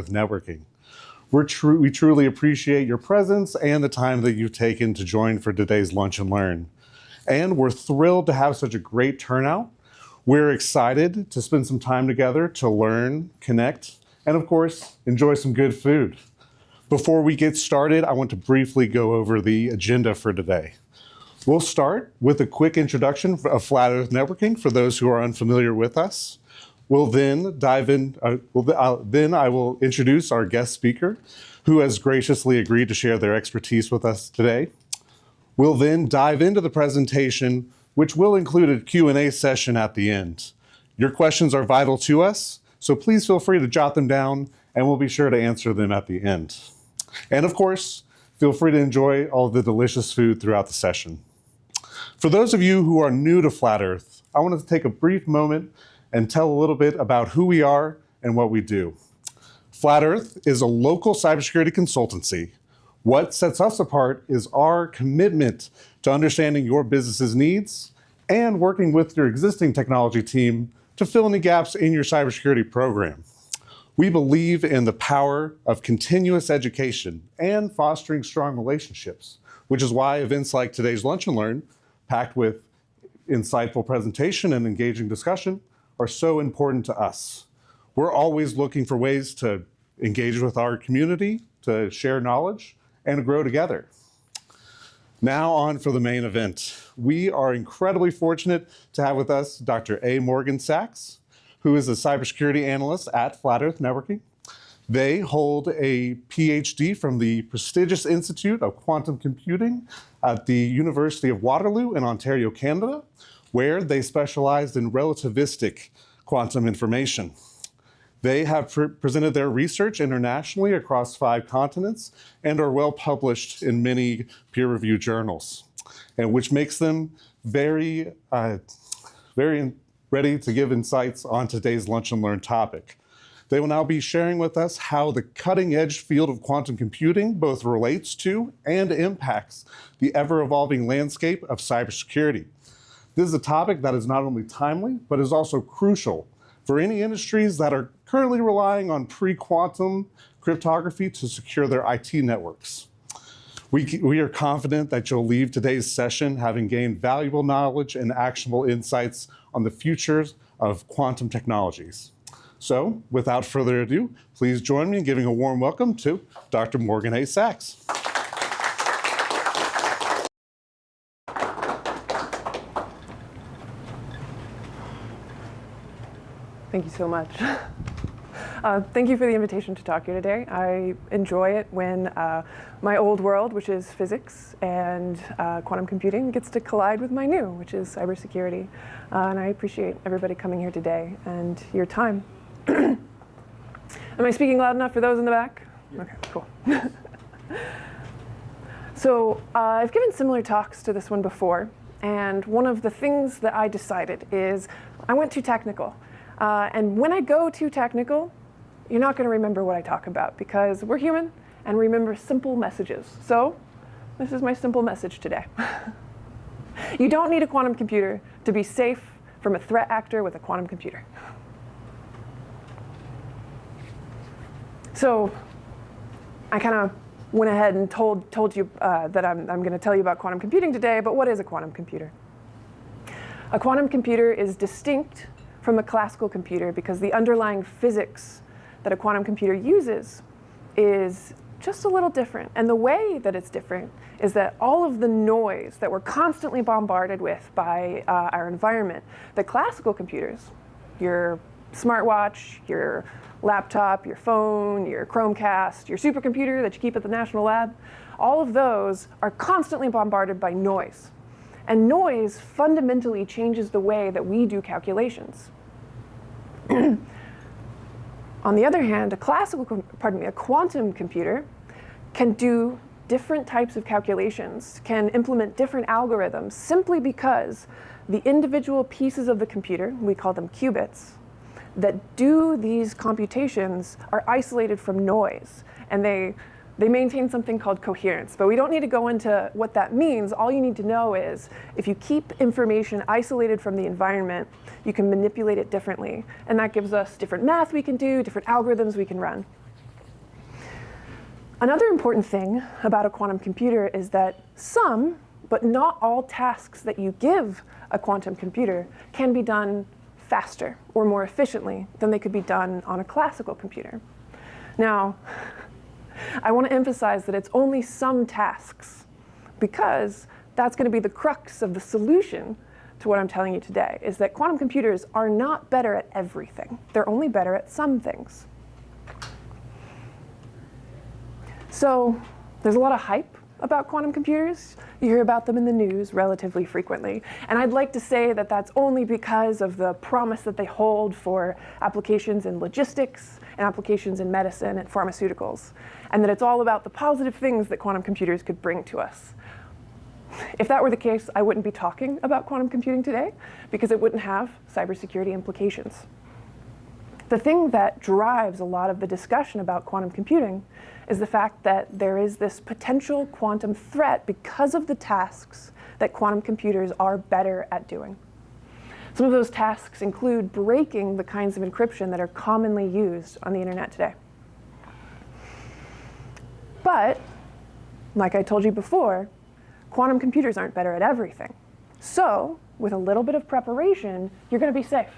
networking. We truly appreciate your presence and the time that you've taken to join for today's Lunch and Learn. And we're thrilled to have such a great turnout. We're excited to spend some time together to learn, connect, and of course, enjoy some good food. Before we get started, I want to briefly go over the agenda for today. We'll start with a quick introduction of Flat Earth networking for those who are unfamiliar with us. We'll then dive in, then I will introduce our guest speaker, who has graciously agreed to share their expertise with us today. We'll then dive into the presentation, which will include a Q&A session at the end. Your questions are vital to us, so please feel free to jot them down, and we'll be sure to answer them at the end. And of course, feel free to enjoy all the delicious food throughout the session. For those of you who are new to Flat Earth, I wanted to take a brief moment and tell a little bit about who we are and what we do. Flat Earth is a local cybersecurity consultancy. What sets us apart is our commitment to understanding your business's needs and working with your existing technology team to fill any gaps in your cybersecurity program. We believe in the power of continuous education and fostering strong relationships, which is why events like today's Lunch and Learn, packed with insightful presentation and engaging discussion, are so important to us. We're always looking for ways to engage with our community, to share knowledge, and to grow together. Now on for the main event. We are incredibly fortunate to have with us Dr. A. Morgan Sachs, who is a cybersecurity analyst at Flat Earth Networking. They hold a PhD from the prestigious Institute of Quantum Computing at the University of Waterloo in Ontario, Canada, where they specialized in relativistic quantum information. They have presented their research internationally across 5 continents and are well published in many peer-reviewed journals, and which makes them very ready to give insights on today's Lunch and Learn topic. They will now be sharing with us how the cutting-edge field of quantum computing both relates to and impacts the ever-evolving landscape of cybersecurity. This is a topic that is not only timely, but is also crucial for any industries that are currently relying on pre-quantum cryptography to secure their IT networks. We are confident that you'll leave today's session having gained valuable knowledge and actionable insights on the futures of quantum technologies. So, without further ado, please join me in giving a warm welcome to Dr. Morgan A. Sachs. Thank you so much. Thank you for the invitation to talk here today. I enjoy it when my old world, which is physics and quantum computing, gets to collide with my new, which is cybersecurity. And I appreciate everybody coming here today and your time. Am I speaking loud enough for those in the back? Okay, cool. So I've given similar talks to this one before, and one of the things that I decided is I went too technical. And when I go too technical, you're not going to remember what I talk about because we're human and remember simple messages. So this is my simple message today. You don't need a quantum computer to be safe from a threat actor with a quantum computer. So I kind of went ahead and told you that I'm going to tell you about quantum computing today, but what is a quantum computer? A quantum computer is distinct from a classical computer because the underlying physics that a quantum computer uses is just a little different. And the way that it's different is that all of the noise that we're constantly bombarded with by our environment, the classical computers, your smartwatch, your laptop, your phone, your Chromecast, your supercomputer that you keep at the National Lab, all of those are constantly bombarded by noise. And noise fundamentally changes the way that we do calculations. On the other hand, a quantum computer can do different types of calculations, can implement different algorithms simply because the individual pieces of the computer, we call them qubits, that do these computations are isolated from noise. And they maintain something called coherence. But we don't need to go into what that means. All you need to know is if you keep information isolated from the environment, you can manipulate it differently. And that gives us different math we can do, different algorithms we can run. Another important thing about a quantum computer is that some, but not all tasks that you give a quantum computer can be done faster or more efficiently than they could be done on a classical computer. Now, I want to emphasize that it's only some tasks, because that's going to be the crux of the solution to what I'm telling you today, is that quantum computers are not better at everything. They're only better at some things. So there's a lot of hype about quantum computers. You hear about them in the news relatively frequently. And I'd like to say that that's only because of the promise that they hold for applications in logistics and applications in medicine and pharmaceuticals, and that it's all about the positive things that quantum computers could bring to us. If that were the case, I wouldn't be talking about quantum computing today, because it wouldn't have cybersecurity implications. The thing that drives a lot of the discussion about quantum computing is the fact that there is this potential quantum threat because of the tasks that quantum computers are better at doing. Some of those tasks include breaking the kinds of encryption that are commonly used on the internet today. But, like I told you before, quantum computers aren't better at everything. So, with a little bit of preparation, you're going to be safe.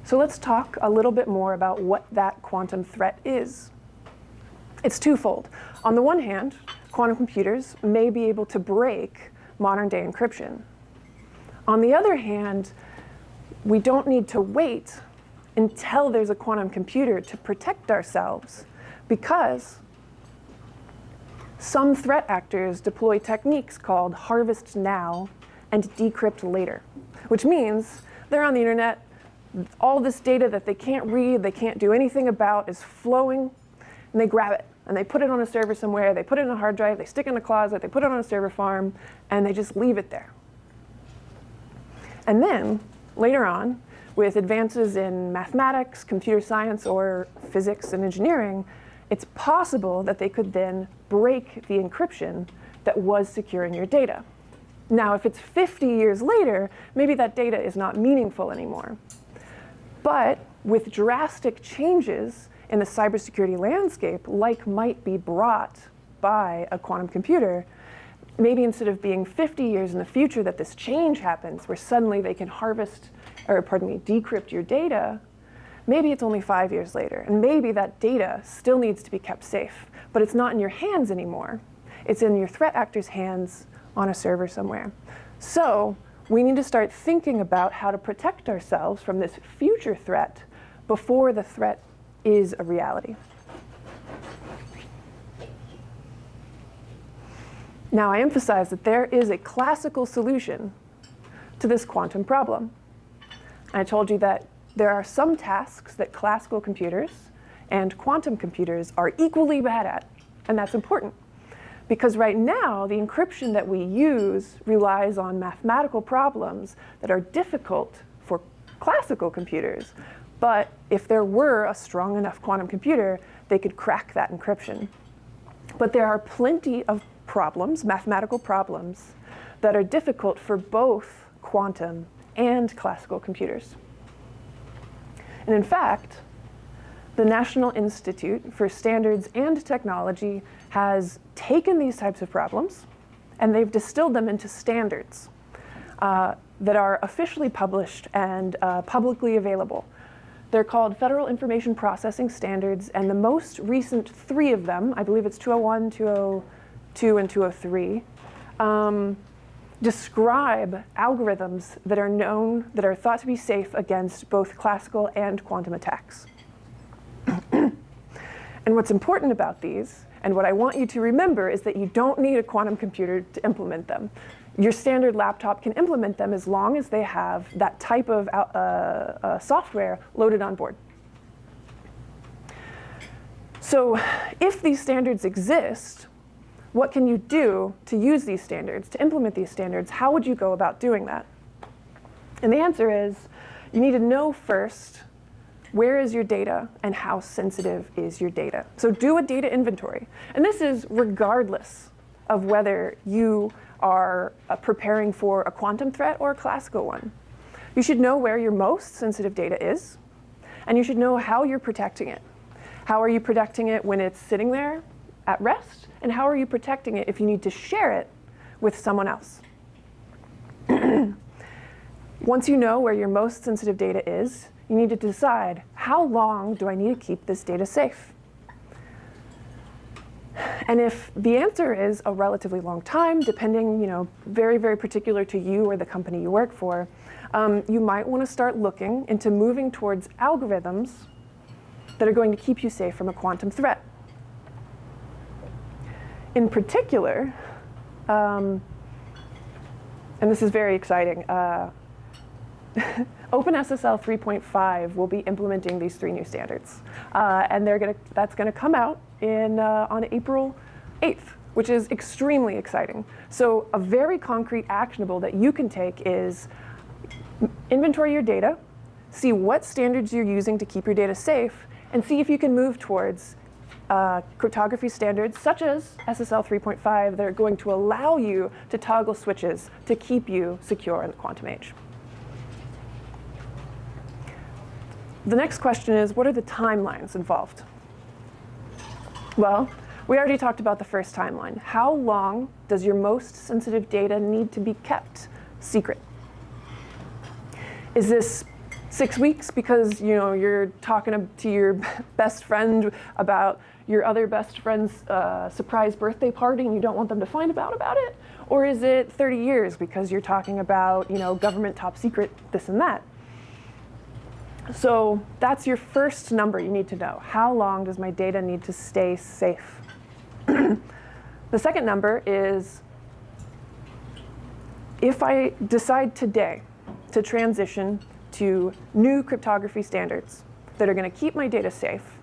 So let's talk a little bit more about what that quantum threat is. It's twofold. On the one hand, quantum computers may be able to break modern-day encryption. On the other hand, we don't need to wait until there's a quantum computer to protect ourselves, because some threat actors deploy techniques called harvest now and decrypt later, which means they're on the internet, all this data that they can't read, they can't do anything about is flowing, and they grab it, and they put it on a server somewhere, they put it in a hard drive, they stick it in a closet, they put it on a server farm, and they just leave it there. And then, later on, with advances in mathematics, computer science, or physics and engineering, it's possible that they could then break the encryption that was securing your data. Now, if it's 50 years later, maybe that data is not meaningful anymore. But with drastic changes in the cybersecurity landscape, like might be brought by a quantum computer, maybe instead of being 50 years in the future that this change happens, where suddenly they can decrypt your data, maybe it's only 5 years later. And maybe that data still needs to be kept safe, but it's not in your hands anymore. It's in your threat actor's hands on a server somewhere. So we need to start thinking about how to protect ourselves from this future threat before the threat is a reality. Now, I emphasize that there is a classical solution to this quantum problem. I told you that there are some tasks that classical computers and quantum computers are equally bad at, and that's important. Because right now, the encryption that we use relies on mathematical problems that are difficult for classical computers. But if there were a strong enough quantum computer, they could crack that encryption. But there are plenty of problems, mathematical problems, that are difficult for both quantum and classical computers. And in fact, the National Institute for Standards and Technology has taken these types of problems, and they've distilled them into standards that are officially published and publicly available. They're called Federal Information Processing Standards, and the most recent 3 of them, I believe it's 201, 202, and 203, describe algorithms that are thought to be safe against both classical and quantum attacks. And what's important about these, and what I want you to remember, is that you don't need a quantum computer to implement them. Your standard laptop can implement them as long as they have that type of software loaded on board. So if these standards exist, what can you do to use these standards, to implement these standards? How would you go about doing that? And the answer is, you need to know first, where is your data and how sensitive is your data? So do a data inventory. And this is regardless of whether you are preparing for a quantum threat or a classical one. You should know where your most sensitive data is, and you should know how you're protecting it. How are you protecting it when it's sitting there at rest? And how are you protecting it if you need to share it with someone else? Once you know where your most sensitive data is, you need to decide, how long do I need to keep this data safe? And if the answer is a relatively long time, depending, very, very particular to you or the company you work for, you might want to start looking into moving towards algorithms that are going to keep you safe from a quantum threat. In particular, and this is very exciting, OpenSSL 3.5 will be implementing these 3 new standards. And that's going to come out on April 8th, which is extremely exciting. So a very concrete actionable that you can take is inventory your data, see what standards you're using to keep your data safe, and see if you can move towards cryptography standards such as SSL 3.5 that are going to allow you to toggle switches to keep you secure in the quantum age. The next question is, what are the timelines involved? Well, we already talked about the first timeline. How long does your most sensitive data need to be kept secret? Is this 6 weeks because you're talking to your best friend about your other best friend's surprise birthday party and you don't want them to find out about it? Or is it 30 years because you're talking about government top secret this and that? So that's your first number you need to know. How long does my data need to stay safe? The second number is, if I decide today to transition to new cryptography standards that are going to keep my data safe,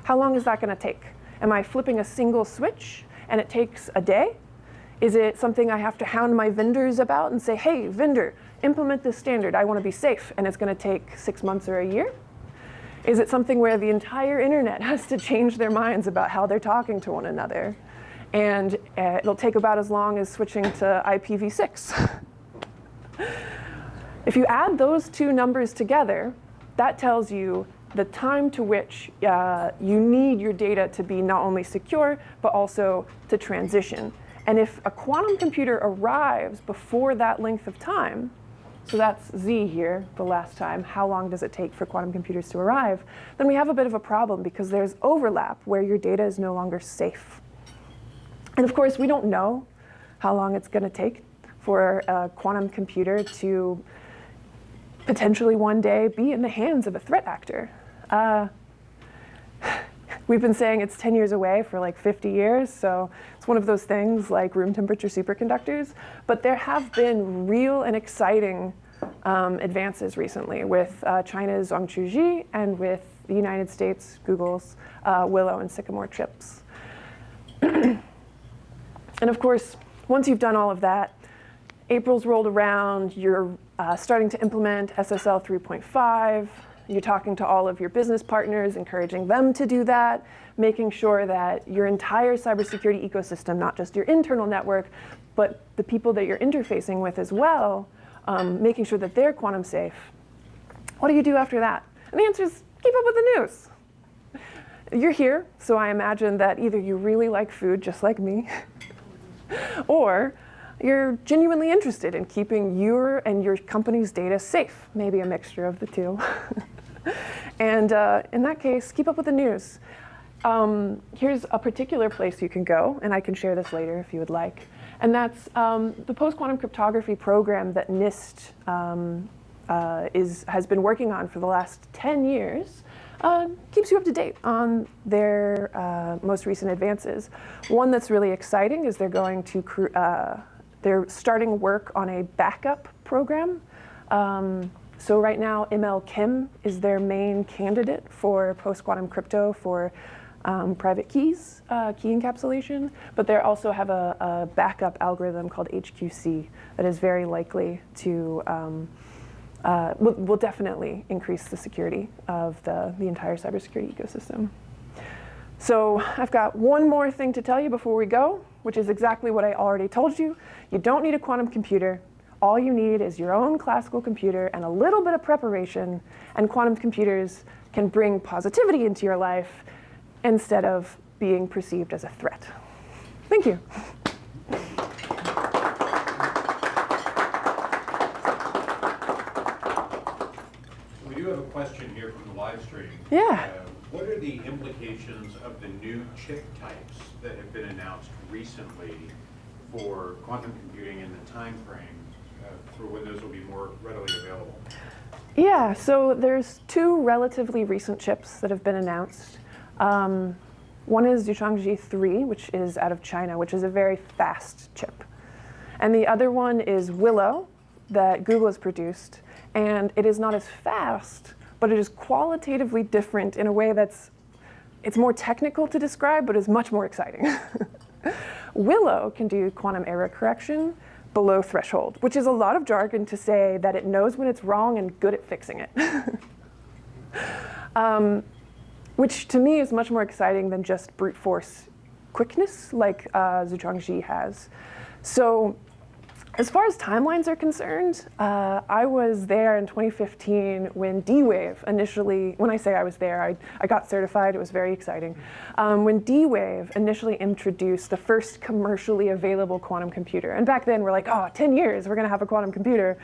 how long is that going to take? Am I flipping a single switch and it takes a day? Is it something I have to hound my vendors about and say, hey, vendor, implement this standard, I want to be safe, and it's going to take 6 months or a year? Is it something where the entire internet has to change their minds about how they're talking to one another? And it'll take about as long as switching to IPv6. If you add those 2 numbers together, that tells you the time to which you need your data to be not only secure, but also to transition. And if a quantum computer arrives before that length of time, so that's Z here, the last time, how long does it take for quantum computers to arrive, then we have a bit of a problem because there's overlap where your data is no longer safe. And of course, we don't know how long it's going to take for a quantum computer to potentially one day be in the hands of a threat actor. We've been saying it's 10 years away for like 50 years, so it's one of those things like room temperature superconductors. But there have been real and exciting advances recently with China's Zhongzhouji and with the United States, Google's Willow and Sycamore chips. And of course, once you've done all of that, April's rolled around, you're starting to implement SSL 3.5. You're talking to all of your business partners, encouraging them to do that, making sure that your entire cybersecurity ecosystem, not just your internal network, but the people that you're interfacing with as well, making sure that they're quantum safe. What do you do after that? And the answer is keep up with the news. You're here, so I imagine that either you really like food, just like me, or you're genuinely interested in keeping your and your company's data safe, maybe a mixture of the two. And in that case, keep up with the news. Here's a particular place you can go, and I can share this later if you would like. And that's the post-quantum cryptography program that NIST has been working on for the last 10 years. Keeps you up to date on their most recent advances. One that's really exciting is they're starting work on a backup program. So right now, ML-Kim is their main candidate for post-quantum crypto for private keys, key encapsulation. But they also have a backup algorithm called HQC that is very likely to, will definitely increase the security of the entire cybersecurity ecosystem. So I've got one more thing to tell you before we go, which is exactly what I already told you. You don't need a quantum computer. All you need is your own classical computer and a little bit of preparation, and quantum computers can bring positivity into your life instead of being perceived as a threat. Thank you. We do have a question here from the live stream. Yeah. What are the implications of the new chip types that have been announced recently for quantum computing and the time frame for when those will be more readily available? Yeah, so there's two relatively recent chips that have been announced. One is Zhuangzi 3, which is out of China, which is a very fast chip. And the other one is Willow, that Google has produced. And it is not as fast, but it is qualitatively different in a way it's more technical to describe, but is much more exciting. Willow can do quantum error correction below threshold, which is a lot of jargon to say that it knows when it's wrong and good at fixing it. Which to me is much more exciting than just brute force quickness like Zhuangzi has. So as far as timelines are concerned, I was there in 2015 when D-Wave initially, when I say I was there, I got certified, it was very exciting. When D-Wave initially introduced the first commercially available quantum computer. And back then we're like, oh, 10 years, we're gonna have a quantum computer.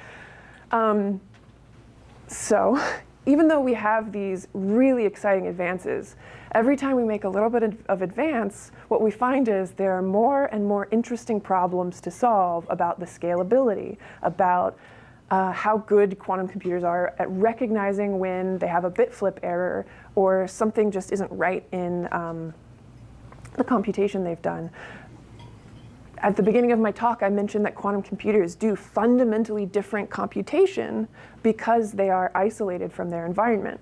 So even though we have these really exciting advances, every time we make a little bit of advance, what we find is there are more and more interesting problems to solve about the scalability, about how good quantum computers are at recognizing when they have a bit flip error or something just isn't right in the computation they've done. At the beginning of my talk, I mentioned that quantum computers do fundamentally different computation because they are isolated from their environment.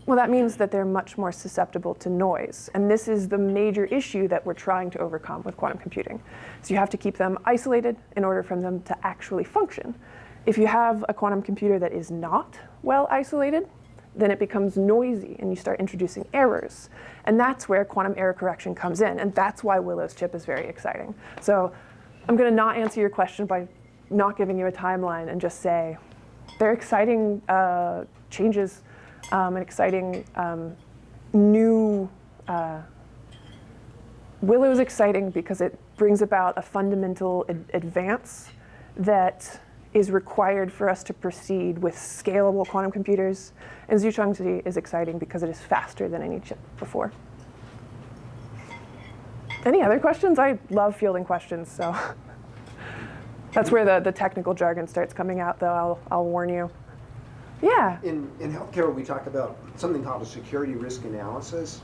Well, that means that they're much more susceptible to noise. And this is the major issue that we're trying to overcome with quantum computing. So you have to keep them isolated in order for them to actually function. If you have a quantum computer that is not well isolated, then it becomes noisy and you start introducing errors. And that's where quantum error correction comes in. And that's why Willow's chip is very exciting. So I'm going to not answer your question by not giving you a timeline and just say they're exciting changes and exciting new. Willow is exciting because it brings about a fundamental advance that is required for us to proceed with scalable quantum computers. And Zhuangzi is exciting because it is faster than any chip before. Any other questions? I love fielding questions, so. That's where the technical jargon starts coming out, though, I'll warn you. Yeah? In healthcare, we talk about something called a security risk analysis.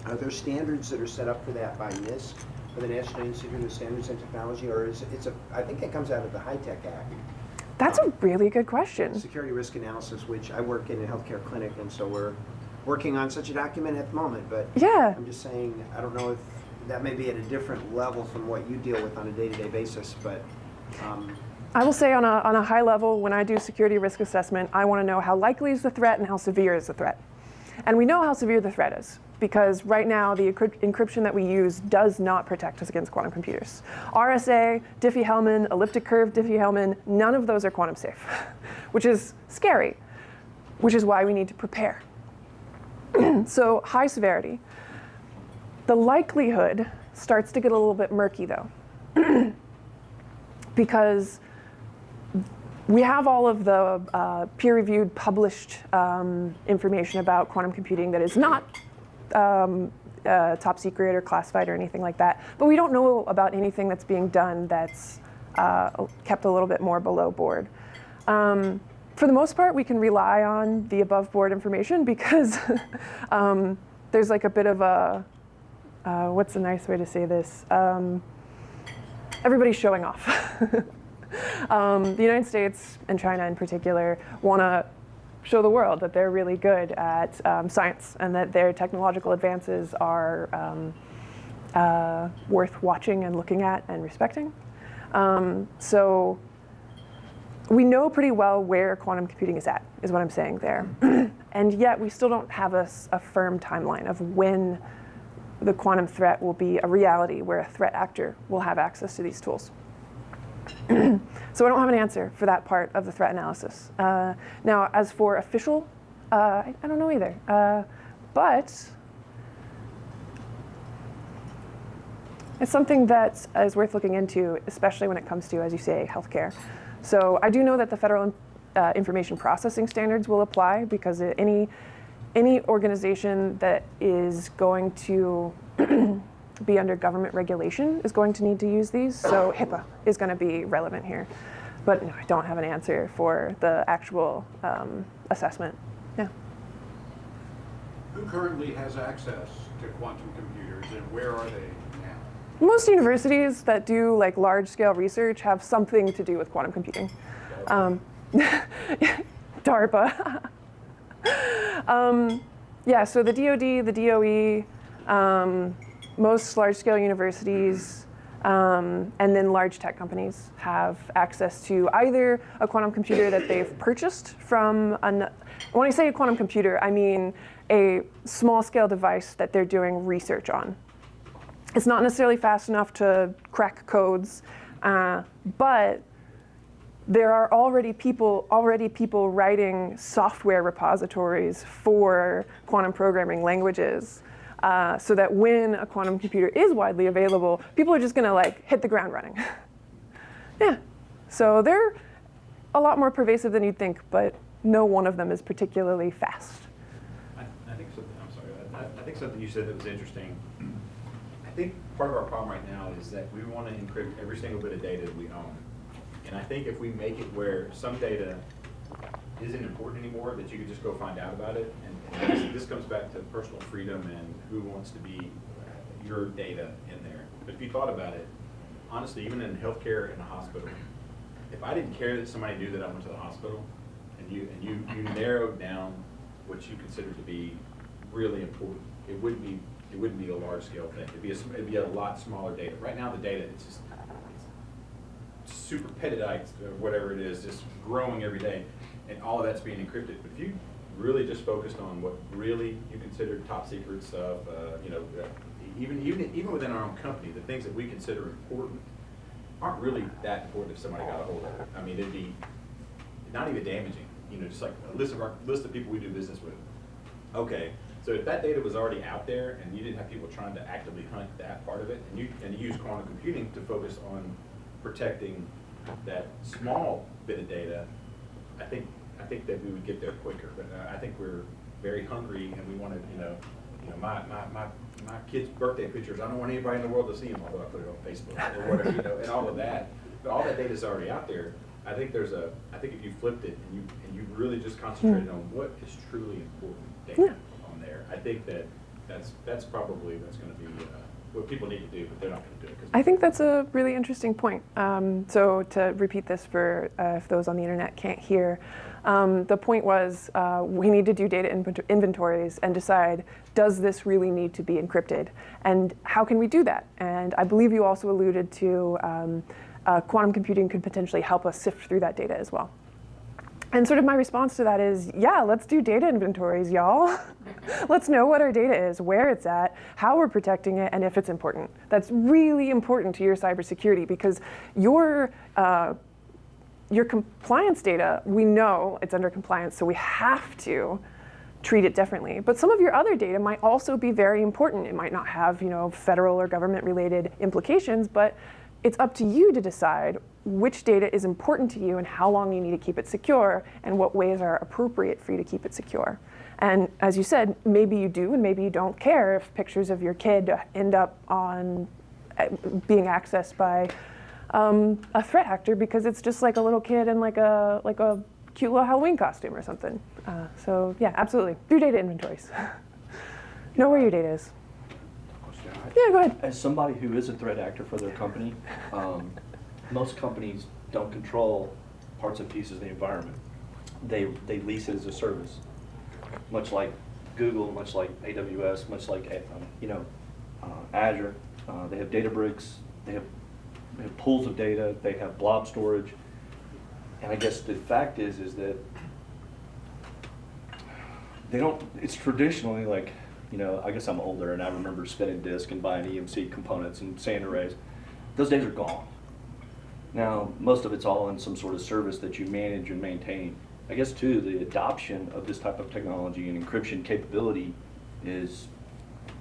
Are there standards that are set up for that by NIST, or the National Institute of Standards and Technology, or I think it comes out of the HITECH Act. That's a really good question. Security risk analysis, which I work in a healthcare clinic, and so we're working on such a document at the moment, but yeah. I'm just saying, I don't know if that may be at a different level from what you deal with on a day-to-day basis, but. I will say on a high level, when I do security risk assessment, I want to know how likely is the threat and how severe is the threat. And we know how severe the threat is, because right now the encryption that we use does not protect us against quantum computers. RSA, Diffie-Hellman, elliptic curve Diffie-Hellman, none of those are quantum safe, which is scary, which is why we need to prepare. So high severity. The likelihood starts to get a little bit murky, though, because we have all of the peer-reviewed, published information about quantum computing that is not top secret or classified or anything like that. But we don't know about anything that's being done that's kept a little bit more below board. For the most part, we can rely on the above board information because there's like a bit of a, what's a nice way to say this? Everybody's showing off. The United States and China in particular want to show the world that they're really good at science and that their technological advances are worth watching and looking at and respecting. So we know pretty well where quantum computing is at, is what I'm saying there. And yet we still don't have a firm timeline of when the quantum threat will be a reality where a threat actor will have access to these tools. So I don't have an answer for that part of the threat analysis. Now, as for official, I don't know either. But It's something that is worth looking into, especially when it comes to, as you say, healthcare. So I do know that the federal information processing standards will apply, because any organization that is going to be under government regulation is going to need to use these. So HIPAA is going to be relevant here. But no, I don't have an answer for the actual assessment. Yeah. Who currently has access to quantum computers, and where are they now? Most universities that do like large-scale research have something to do with quantum computing. DARPA. Yeah, so the DoD, the DOE, most large-scale universities, and then large tech companies have access to either a quantum computer that they've purchased from when I say a quantum computer, I mean a small-scale device that they're doing research on. It's not necessarily fast enough to crack codes, but there are already people writing software repositories for quantum programming languages, so that when a quantum computer is widely available, people are just going to like hit the ground running. Yeah, so they're a lot more pervasive than you'd think, but no one of them is particularly fast. I think something. I'm sorry. I think something you said that was interesting. I think part of our problem right now is that we want to encrypt every single bit of data that we own. And I think if we make it where some data isn't important anymore, that you could just go find out about it. And this comes back to personal freedom and who wants to be your data in there. But if you thought about it, honestly, even in healthcare in a hospital, if I didn't care that somebody knew that I went to the hospital, and you narrowed down what you consider to be really important, it wouldn't be a large scale thing. It'd be a lot smaller data. Right now, the data it's super petabytes or whatever it is, just growing every day, and all of that's being encrypted. But if you really just focused on what really you consider top secret stuff, even within our own company, the things that we consider important aren't really that important if somebody got a hold of it. I mean, it'd be not even damaging. Just like a list of people we do business with. Okay, so if that data was already out there and you didn't have people trying to actively hunt that part of it, and you use quantum computing to focus on protecting that small bit of data, I think that we would get there quicker. But I think we're very hungry, and we want to, my kids' birthday pictures, I don't want anybody in the world to see them, although I put it on Facebook or whatever, and all of that. But all that data is already out there. I think if you flipped it and you really just concentrated on what is truly important data on there, I think that's probably going to be what people need to do, but they're not going to do it. I think that's a really interesting point. So to repeat this for if those on the internet can't hear, the point was we need to do data inventories and decide, does this really need to be encrypted? And how can we do that? And I believe you also alluded to quantum computing could potentially help us sift through that data as well. And sort of my response to that is, yeah, let's do data inventories, y'all. Let's know what our data is, where it's at, how we're protecting it, and if it's important. That's really important to your cybersecurity, because your compliance data, we know it's under compliance, so we have to treat it differently. But some of your other data might also be very important. It might not have, federal or government-related implications, but it's up to you to decide which data is important to you and how long you need to keep it secure and what ways are appropriate for you to keep it secure. And as you said, maybe you do and maybe you don't care if pictures of your kid end up on being accessed by a threat actor because it's just like a little kid in like a cute little Halloween costume or something. So yeah, absolutely. Do data inventories. Know where your data is. Yeah, go ahead. As somebody who is a threat actor for their company, most companies don't control parts and pieces of the environment. They lease it as a service, much like Google, much like AWS, much like Azure. They have Databricks. They have pools of data. They have blob storage. And I guess the fact is that they don't. It's traditionally like. I guess I'm older, and I remember spinning disk and buying EMC components and SAN arrays. Those days are gone. Now, most of it's all in some sort of service that you manage and maintain. I guess, too, the adoption of this type of technology and encryption capability is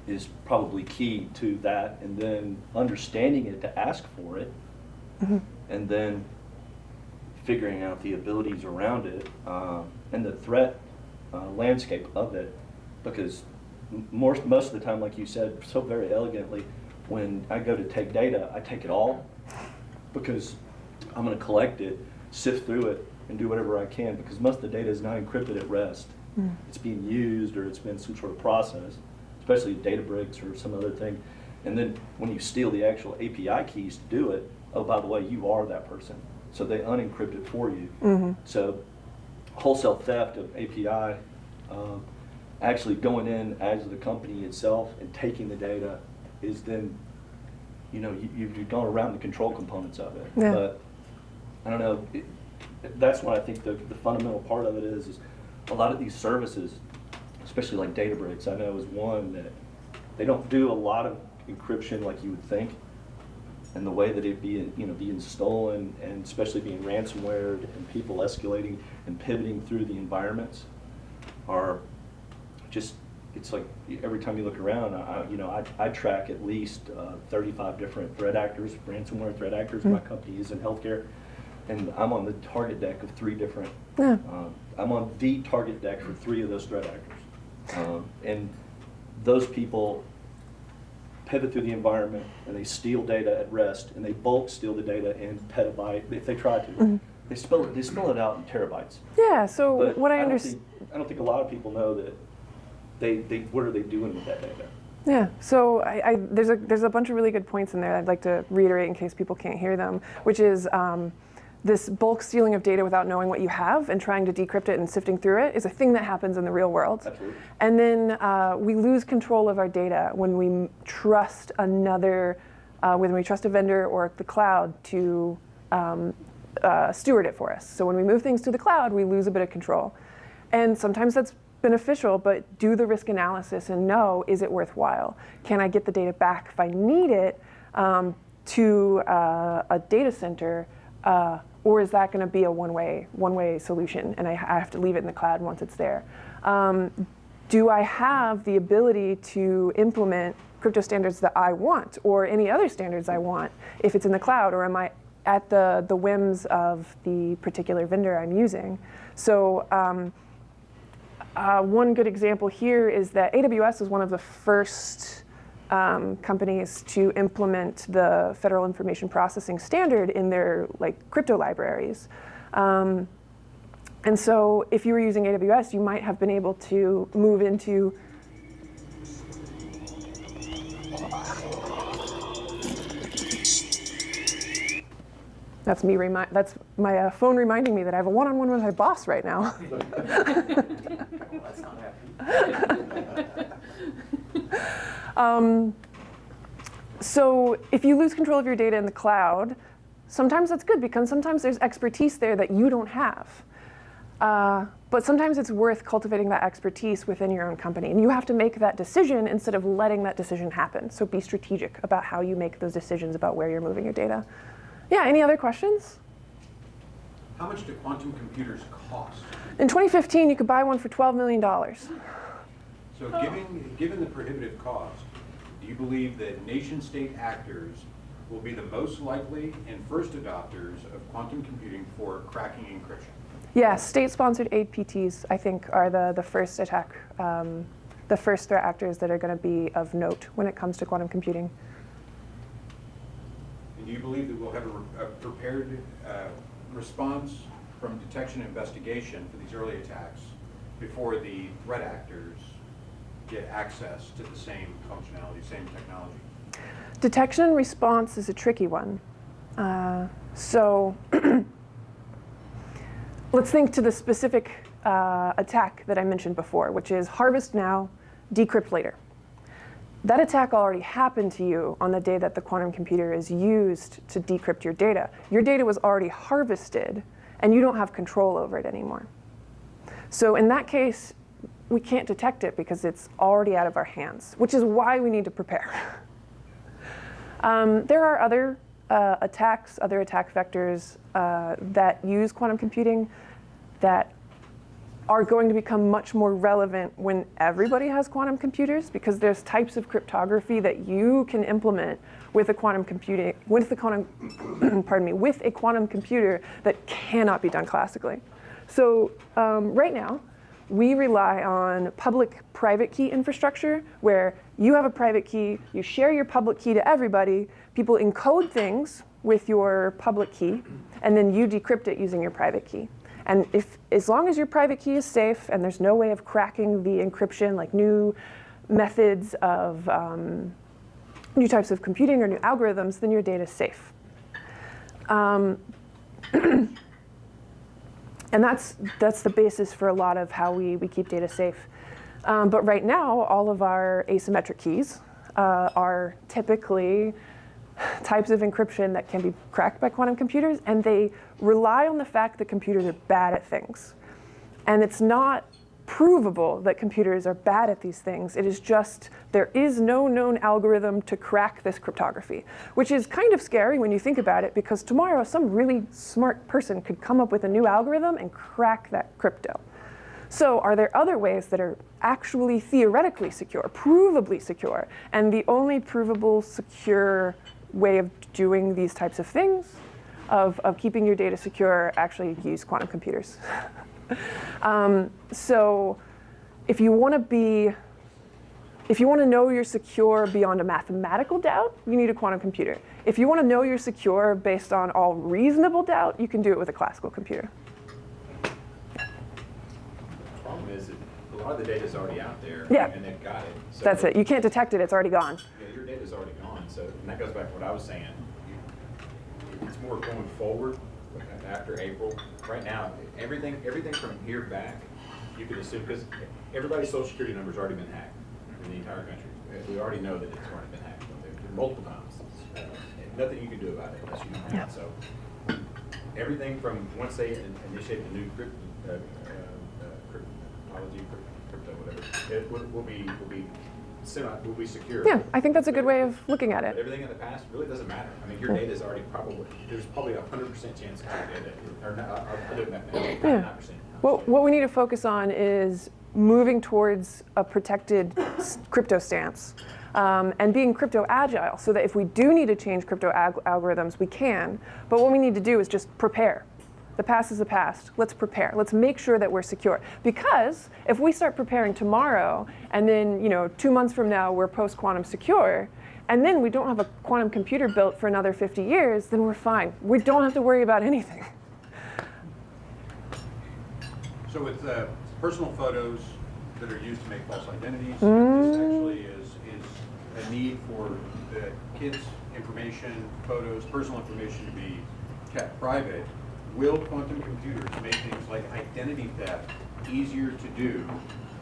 is probably key to that, and then understanding it to ask for it, and then figuring out the abilities around it, and the threat landscape of it, because most of the time, like you said so very elegantly, when I go to take data, I take it all, because I'm going to collect it, sift through it, and do whatever I can, because most of the data is not encrypted at rest. It's being used, or it's been some sort of process, especially Databricks or some other thing. And then when you steal the actual API keys to do it, oh, by the way, you are that person. So they unencrypt it for you. So wholesale theft of API, actually going in as the company itself and taking the data is then, you've gone around the control components of it. Yeah. But I don't know, that's what I think the fundamental part of it is a lot of these services, especially like Databricks, I know is one that they don't do a lot of encryption like you would think. And the way that it being stolen, and especially being ransomware, and people escalating and pivoting through the environments are just, it's like every time you look around, I track at least 35 different threat actors, ransomware threat actors. My company is in healthcare, and I'm on the target deck of 3 different, I'm on the target deck for 3 of those threat actors. And those people pivot through the environment, and they steal data at rest, and they bulk steal the data in petabyte if they try to. They spill it out in terabytes. Yeah, so But what I don't understand. think- I don't think a lot of people know that what are they doing with that data? Yeah, so there's a bunch of really good points in there I'd like to reiterate in case people can't hear them, which is this bulk stealing of data without knowing what you have and trying to decrypt it and sifting through it is a thing that happens in the real world. Absolutely. And then we lose control of our data when we trust when we trust a vendor or the cloud to steward it for us. So when we move things to the cloud, we lose a bit of control. And sometimes that's beneficial, but do the risk analysis and know, is it worthwhile? Can I get the data back if I need it to a data center? Or is that going to be a one-way solution, and I have to leave it in the cloud once it's there? Do I have the ability to implement crypto standards that I want, or any other standards I want, if it's in the cloud, or am I at the whims of the particular vendor I'm using? So one good example here is that AWS was one of the first companies to implement the Federal Information Processing Standard in their crypto libraries. And so if you were using AWS, you might have been able to move into That's my phone reminding me that I have a one-on-one with my boss right now. That's not happening. So if you lose control of your data in the cloud, sometimes that's good because sometimes there's expertise there that you don't have. But sometimes it's worth cultivating that expertise within your own company. And you have to make that decision instead of letting that decision happen. So be strategic about how you make those decisions about where you're moving your data. Yeah, any other questions? How much do quantum computers cost? In 2015, you could buy one for $12 million. So given the prohibitive cost, do you believe that nation-state actors will be the most likely and first adopters of quantum computing for cracking encryption? Yeah, state-sponsored APTs, I think, are the first attack, the first threat actors that are going to be of note when it comes to quantum computing. And do you believe that we'll have a prepared response from detection and investigation for these early attacks before the threat actors get access to the same functionality, same technology? Detection and response is a tricky one. So let's think to the specific attack that I mentioned before, which is harvest now, decrypt later. That attack already happened to you on the day that the quantum computer is used to decrypt your data. Your data was already harvested, and you don't have control over it anymore. So in that case, we can't detect it because it's already out of our hands, which is why we need to prepare. There are other attacks, other attack vectors that use quantum computing that are going to become much more relevant when everybody has quantum computers, because there's types of cryptography that you can implement with a quantum computing, with a quantum, pardon me, with a quantum computer that cannot be done classically. So right now, we rely on public-private key infrastructure, where you have a private key, you share your public key to everybody, people encode things with your public key, and then you decrypt it using your private key. And as long as your private key is safe and there's no way of cracking the encryption, like new methods of new types of computing or new algorithms, then your data is safe. And that's the basis for a lot of how we keep data safe. But right now, all of our asymmetric keys are typically types of encryption that can be cracked by quantum computers, and they rely on the fact that computers are bad at things. And it's not provable that computers are bad at these things. It is just there is no known algorithm to crack this cryptography, which is kind of scary when you think about it, because tomorrow some really smart person could come up with a new algorithm and crack that crypto. So are there other ways that are actually theoretically secure, provably secure? And the only provable secure way of doing these types of things, of keeping your data secure, actually use quantum computers. So if you want to know you're secure beyond a mathematical doubt, you need a quantum computer. If you want to know you're secure based on all reasonable doubt, you can do it with a classical computer. The problem is that a lot of the data is already out there, Yeah. and they've got it. So That's it. You can't detect it. It's already gone. Yeah, your data is already gone. So, and that goes back to what I was saying. It's more going forward after April. Right now, everything from here back, you can assume, because everybody's social security number's already been hacked in the entire country. We already know that it's already been hacked multiple times. And nothing you can do about it unless you know Yeah. it. So everything from once they initiate the new crypto, whatever, it will be secure. Yeah, I think that's a good way of looking at it. Everything in the past really doesn't matter. I mean, your data is already there's probably 100% chance of your data, or not, I'll do it mathematically, 99%. Well, what we need to focus on is moving towards a protected crypto stance and being crypto agile, so that if we do need to change crypto algorithms, we can. But what we need to do is just prepare. The past is the past. Let's prepare. Let's make sure that we're secure. Because if we start preparing tomorrow, and then 2 months from now we're post-quantum secure, and then we don't have a quantum computer built for another 50 years, then we're fine. We don't have to worry about anything. So with personal photos that are used to make false identities, this actually is a need for the kids' information, photos, personal information to be kept private. Will quantum computers make things like identity theft easier to do,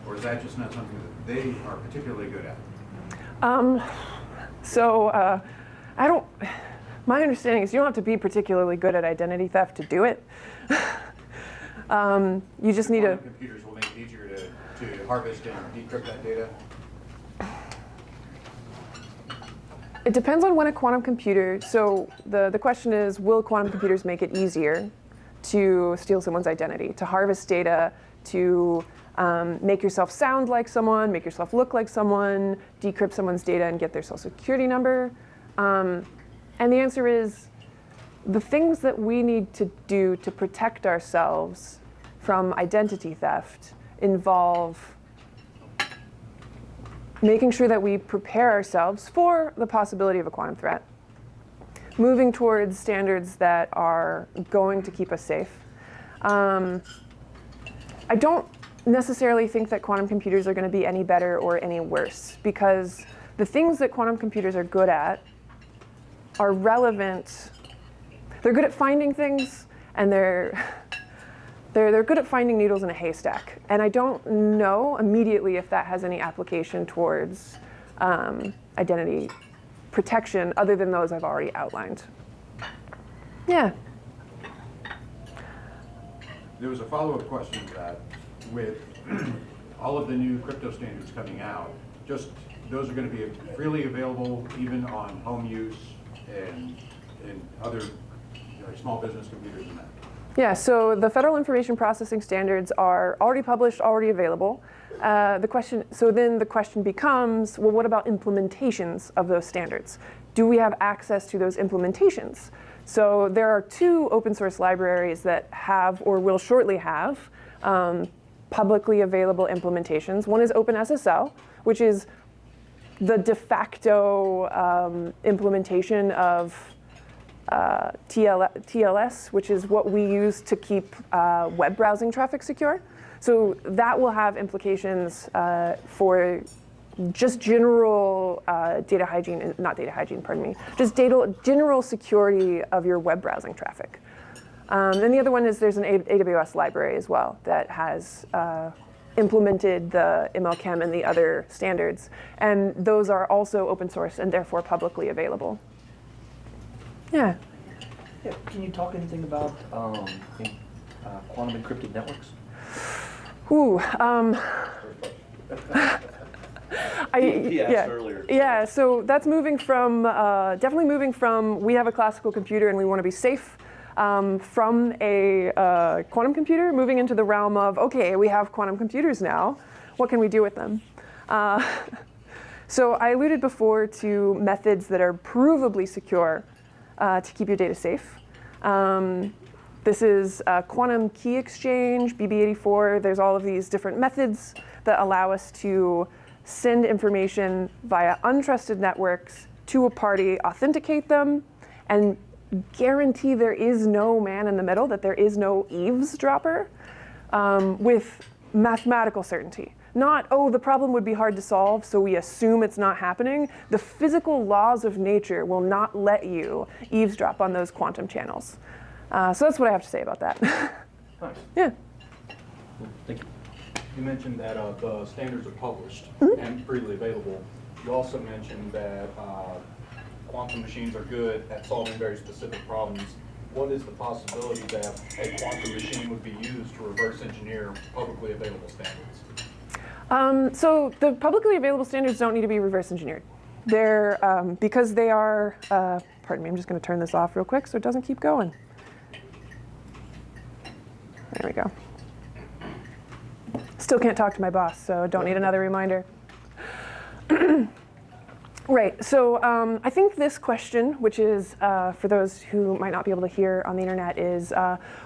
or is that just not something that they are particularly good at? My understanding is you don't have to be particularly good at identity theft to do it. You just need Quantum computers will make it easier to harvest and decrypt that data? It depends on when a quantum computer, so the question is, will quantum computers make it easier to steal someone's identity, to harvest data, to make yourself sound like someone, make yourself look like someone, decrypt someone's data and get their social security number? And the answer is, the things that we need to do to protect ourselves from identity theft involve making sure that we prepare ourselves for the possibility of a quantum threat, moving towards standards that are going to keep us safe. I don't necessarily think that quantum computers are going to be any better or any worse, because the things that quantum computers are good at are relevant. They're good at finding things, and they're good at finding needles in a haystack. And I don't know immediately if that has any application towards identity protection other than those I've already outlined. Yeah. There was a follow-up question to that. With all of the new crypto standards coming out, just those are going to be freely available even on home use and other small business computers and that. Yeah, so the Federal Information Processing Standards are already published, already available. Then the question becomes, well, what about implementations of those standards? Do we have access to those implementations? So there are 2 open source libraries that have or will shortly have publicly available implementations. One is OpenSSL, which is the de facto implementation of TLS, which is what we use to keep web browsing traffic secure. So that will have implications for just general data hygiene, not data hygiene, pardon me, just general security of your web browsing traffic. And the other one is there's an AWS library as well that has implemented the MLChem and the other standards. And those are also open source and therefore publicly available. Yeah. Yeah. Can you talk anything about quantum encrypted networks? Ooh. He asked earlier. Yeah, so that's moving from, definitely moving from we have a classical computer and we want to be safe, from a quantum computer, moving into the realm of, okay, we have quantum computers now. What can we do with them? So I alluded before to methods that are provably secure to keep your data safe. This is quantum key exchange, BB84. There's all of these different methods that allow us to send information via untrusted networks to a party, authenticate them, and guarantee there is no man in the middle, that there is no eavesdropper, with mathematical certainty. Not, oh, the problem would be hard to solve, so we assume it's not happening. The physical laws of nature will not let you eavesdrop on those quantum channels. So that's what I have to say about that. Nice. Yeah. Thank you. You mentioned that the standards are published and freely available. You also mentioned that quantum machines are good at solving very specific problems. What is the possibility that a quantum machine would be used to reverse engineer publicly available standards? So the publicly available standards don't need to be reverse engineered. They're, because they are, pardon me, I'm just going to turn this off real quick so it doesn't keep going. There we go. Still can't talk to my boss, so don't need another reminder. Right, so I think this question, which is, for those who might not be able to hear on the internet, is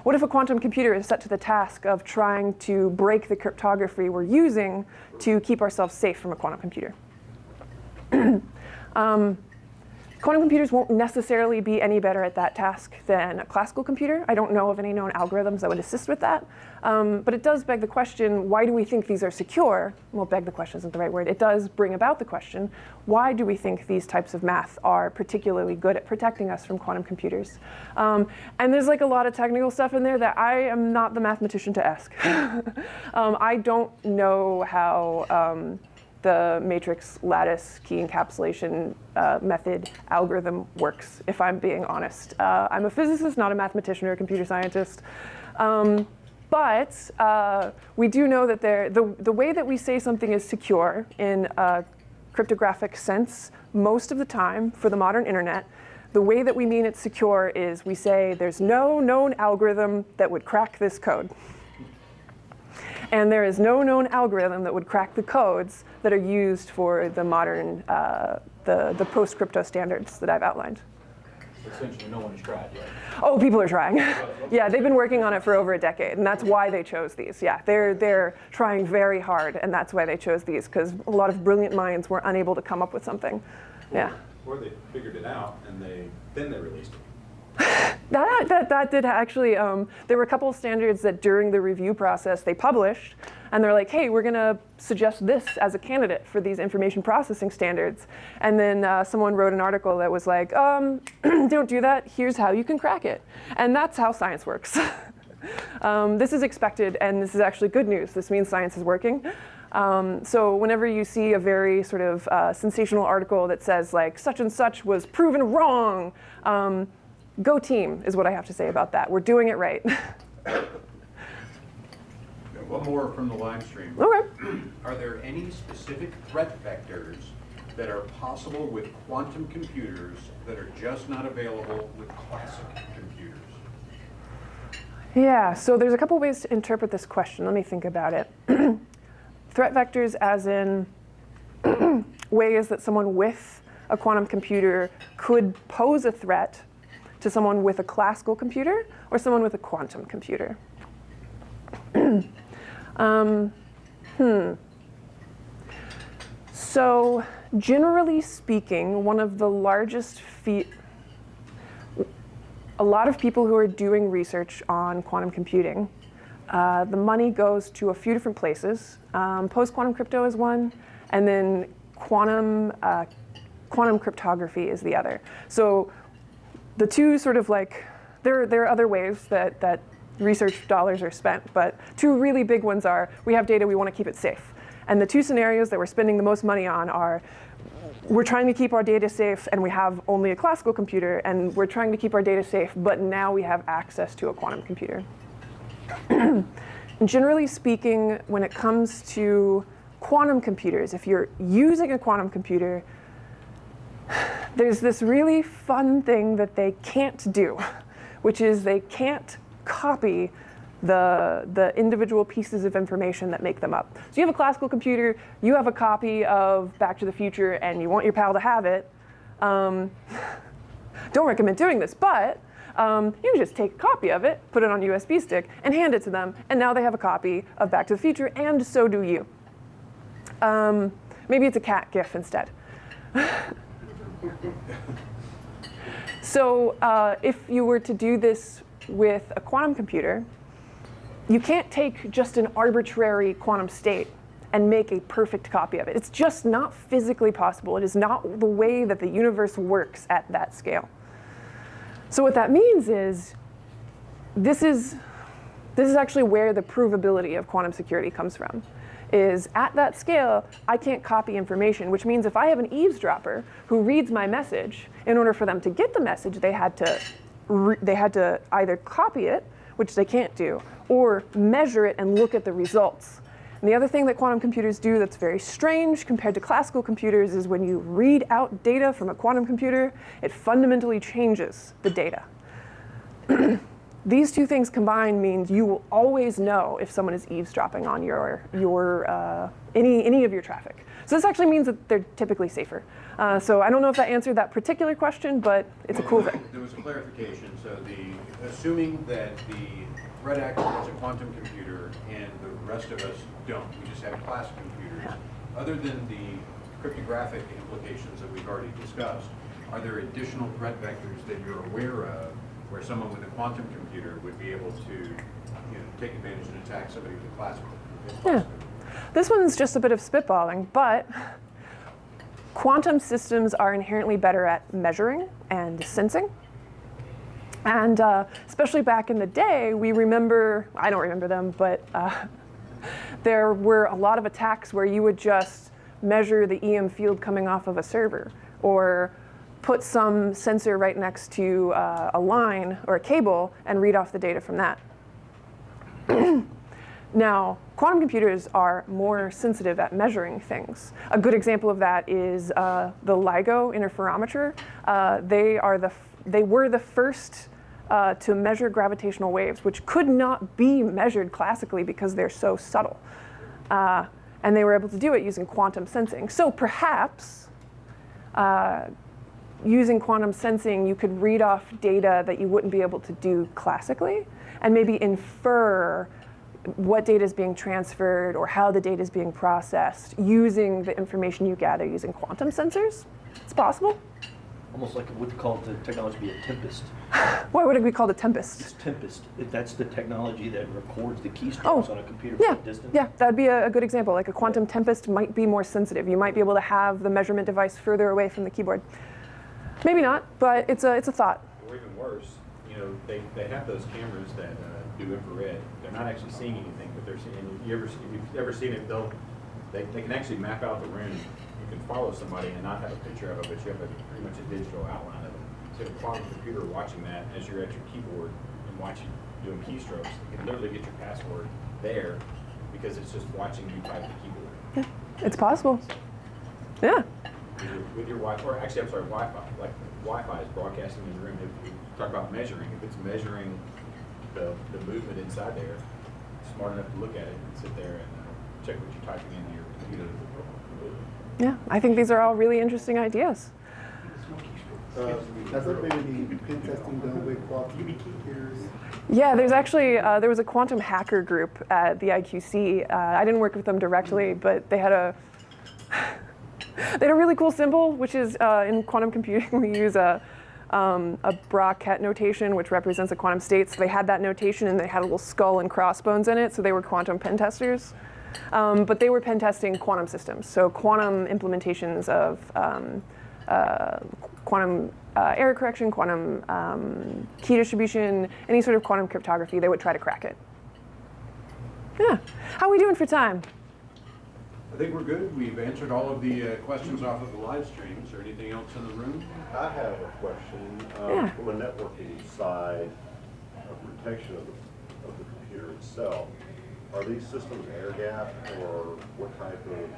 what if a quantum computer is set to the task of trying to break the cryptography we're using to keep ourselves safe from a quantum computer? Quantum computers won't necessarily be any better at that task than a classical computer. I don't know of any known algorithms that would assist with that. But it does beg the question, why do we think these are secure? Well, beg the question isn't the right word. It does bring about the question, why do we think these types of math are particularly good at protecting us from quantum computers? And there's like a lot of technical stuff in there that I am not the mathematician to ask. I don't know how the matrix lattice key encapsulation method algorithm works, if I'm being honest. I'm a physicist, not a mathematician or a computer scientist. But we do know that the way that we say something is secure in a cryptographic sense, most of the time for the modern internet, the way that we mean it's secure is we say there's no known algorithm that would crack this code. And there is no known algorithm that would crack the codes that are used for the modern, the post-crypto standards that I've outlined. Essentially, no one has tried yet. Oh, people are trying. Yeah, they've been working on it for over a decade, and that's why they chose these. Yeah, they're trying very hard, and that's why they chose these, because a lot of brilliant minds were unable to come up with something. Yeah. Or they figured it out, and then they released it. That did actually, there were a couple of standards that during the review process they published, and they're like, hey, we're going to suggest this as a candidate for these information processing standards. And then someone wrote an article that was like, don't do that, here's how you can crack it. And that's how science works. This is expected, and this is actually good news. This means science is working. So whenever you see a very sort of sensational article that says like, such and such was proven wrong, go team is what I have to say about that. We're doing it right. One more from the live stream. Okay. Are there any specific threat vectors that are possible with quantum computers that are just not available with classic computers? Yeah, so there's a couple ways to interpret this question. Let me think about it. Threat vectors as in ways that someone with a quantum computer could pose a threat to someone with a classical computer or someone with a quantum computer. So generally speaking, one of the largest a lot of people who are doing research on quantum computing, the money goes to a few different places. Post-quantum crypto is one, and then quantum cryptography is the other. So the two sort of like, there are other ways that research dollars are spent, but two really big ones are, we have data, we want to keep it safe. And the two scenarios that we're spending the most money on are, we're trying to keep our data safe and we have only a classical computer, and we're trying to keep our data safe, but now we have access to a quantum computer. Generally speaking, when it comes to quantum computers, if you're using a quantum computer, there's this really fun thing that they can't do, which is they can't copy the individual pieces of information that make them up. So you have a classical computer, you have a copy of Back to the Future, and you want your pal to have it. Don't recommend doing this, but you can just take a copy of it, put it on a USB stick, and hand it to them, and now they have a copy of Back to the Future, and so do you. Maybe it's a cat GIF instead. So if you were to do this with a quantum computer, you can't take just an arbitrary quantum state and make a perfect copy of it. It's just not physically possible. It is not the way that the universe works at that scale. So what that means is, this is actually where the provability of quantum security comes from. Is at that scale, I can't copy information, which means if I have an eavesdropper who reads my message, in order for them to get the message, they had to either copy it, which they can't do, or measure it and look at the results. And the other thing that quantum computers do that's very strange compared to classical computers is when you read out data from a quantum computer, it fundamentally changes the data. These two things combined means you will always know if someone is eavesdropping on any of your traffic. So this actually means that they're typically safer. So I don't know if that answered that particular question, but it's a cool thing. There was a clarification. So assuming that the threat actor has a quantum computer and the rest of us don't, we just have classic computers. Yeah. Other than the cryptographic implications that we've already discussed, are there additional threat vectors that you're aware of where someone with a quantum computer would be able to take advantage and attack somebody with a classical computer? Yeah. This one's just a bit of spitballing, but quantum systems are inherently better at measuring and sensing. And especially back in the day, I don't remember them, but there were a lot of attacks where you would just measure the EM field coming off of a server, or put some sensor right next to a line or a cable and read off the data from that. Now, quantum computers are more sensitive at measuring things. A good example of that is the LIGO interferometer. They were the first to measure gravitational waves, which could not be measured classically because they're so subtle. And they were able to do it using quantum sensing. So perhaps, using quantum sensing, you could read off data that you wouldn't be able to do classically, and maybe infer what data is being transferred or how the data is being processed using the information you gather using quantum sensors. It's possible. Almost like what they call the technology be a tempest. Why would it be called a tempest? It's tempest. That's the technology that records the keystrokes on a computer yeah, from a distance. Yeah, that'd be a good example. Like a quantum tempest might be more sensitive. You might be able to have the measurement device further away from the keyboard. Maybe not, but it's a thought. Or even worse, they have those cameras that do infrared. They're not actually seeing anything, but they're seeing. If you've ever seen it, they can actually map out the room. You can follow somebody and not have a picture of it, but you have pretty much a digital outline of them. So the quantum computer watching that as you're at your keyboard and watching doing keystrokes, you can literally get your password there because it's just watching you type the keyboard. Yeah, it's possible. Yeah. With your Wi-Fi, or actually, I'm sorry, Wi-Fi. Like Wi-Fi is broadcasting in the room. If you talk about measuring, if it's measuring the movement inside there, smart enough to look at it and sit there and check what you're typing into your computer. Yeah, I think these are all really interesting ideas. Has there been any pen testing done with quantum computers? Yeah, there's actually, there was a quantum hacker group at the IQC. I didn't work with them directly, but they had a really cool symbol, which is in quantum computing, we use a bracket notation, which represents a quantum state. So they had that notation, and they had a little skull and crossbones in it, so they were quantum pen testers. But they were pen testing quantum systems, so quantum implementations of quantum error correction, quantum key distribution, any sort of quantum cryptography. They would try to crack it. Yeah. How are we doing for time? I think we're good. We've answered all of the questions off of the live stream. Is there anything else in the room? I have a question. Yeah. From a networking side of protection of the computer itself, are these systems air-gapped, or what type of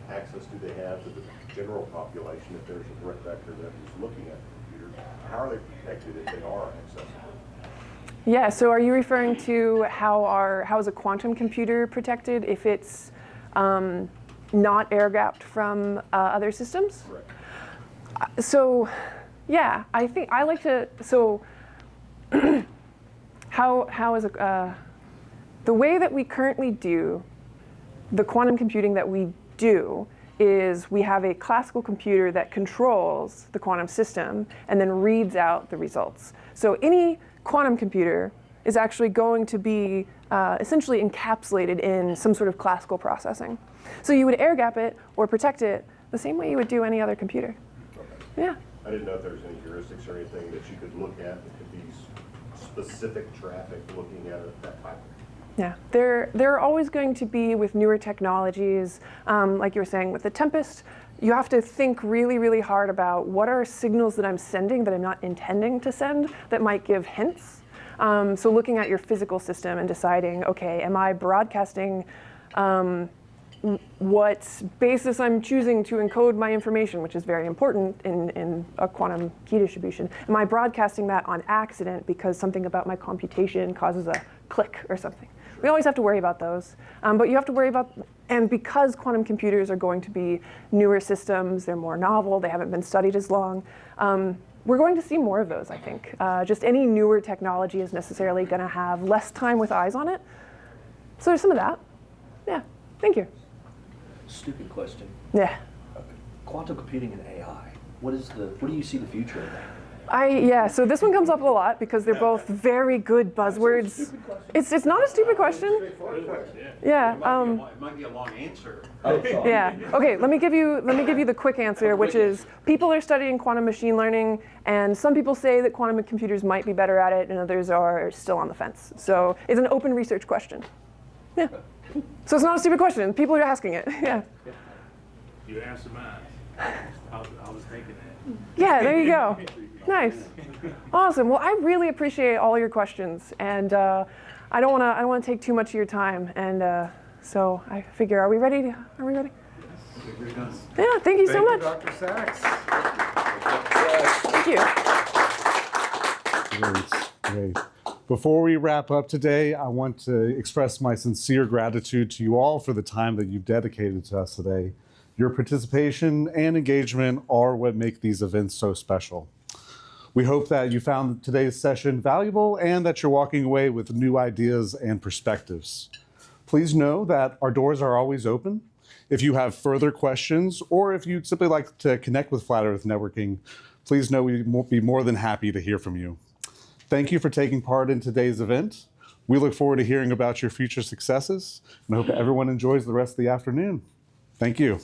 access do they have to the general population if there's a threat vector that is looking at the computer? How are they protected if they are accessible? Yeah, so are you referring to how is a quantum computer protected if it's not air-gapped from other systems? Correct. So, yeah, I think I like to, so how is the way that we currently do the quantum computing that we do is we have a classical computer that controls the quantum system and then reads out the results. So any quantum computer is actually going to be essentially encapsulated in some sort of classical processing. So you would air-gap it or protect it the same way you would do any other computer. Okay. Yeah. I didn't know if there was any heuristics or anything that you could look at that could be specific traffic looking at it, that type of. Yeah, there are always going to be, with newer technologies, like you were saying with the Tempest, you have to think really, really hard about what are signals that I'm sending that I'm not intending to send that might give hints. So looking at your physical system and deciding, okay, am I broadcasting what basis I'm choosing to encode my information, which is very important in a quantum key distribution. Am I broadcasting that on accident because something about my computation causes a click or something? We always have to worry about those. But you have to worry about, and because quantum computers are going to be newer systems, they're more novel, they haven't been studied as long, we're going to see more of those, I think. Just any newer technology is necessarily going to have less time with eyes on it. So there's some of that. Yeah, thank you. Stupid question. Yeah. Quantum computing and AI. What do you see the future of that? Yeah, so this one comes up a lot because they're both very good buzzwords. It's not a stupid question. Yeah. It might be a long answer. Oh, sorry. Yeah. Okay. Let me give you the quick answer, which is people are studying quantum machine learning, and some people say that quantum computers might be better at it, and others are still on the fence. So it's an open research question. Yeah. So it's not a stupid question. People are asking it. Yeah. You answered mine. I was thinking that. Yeah. There you go. Nice. Awesome. Well, I really appreciate all your questions, and I don't want to take too much of your time, and so I figure, are we ready? Are we ready? Yeah. Thank you so much. Dr. Sachs. Thank you. Great. Before we wrap up today, I want to express my sincere gratitude to you all for the time that you've dedicated to us today. Your participation and engagement are what make these events so special. We hope that you found today's session valuable and that you're walking away with new ideas and perspectives. Please know that our doors are always open. If you have further questions or if you'd simply like to connect with Flat Earth Networking, please know we will be more than happy to hear from you. Thank you for taking part in today's event. We look forward to hearing about your future successes and hope that everyone enjoys the rest of the afternoon. Thank you.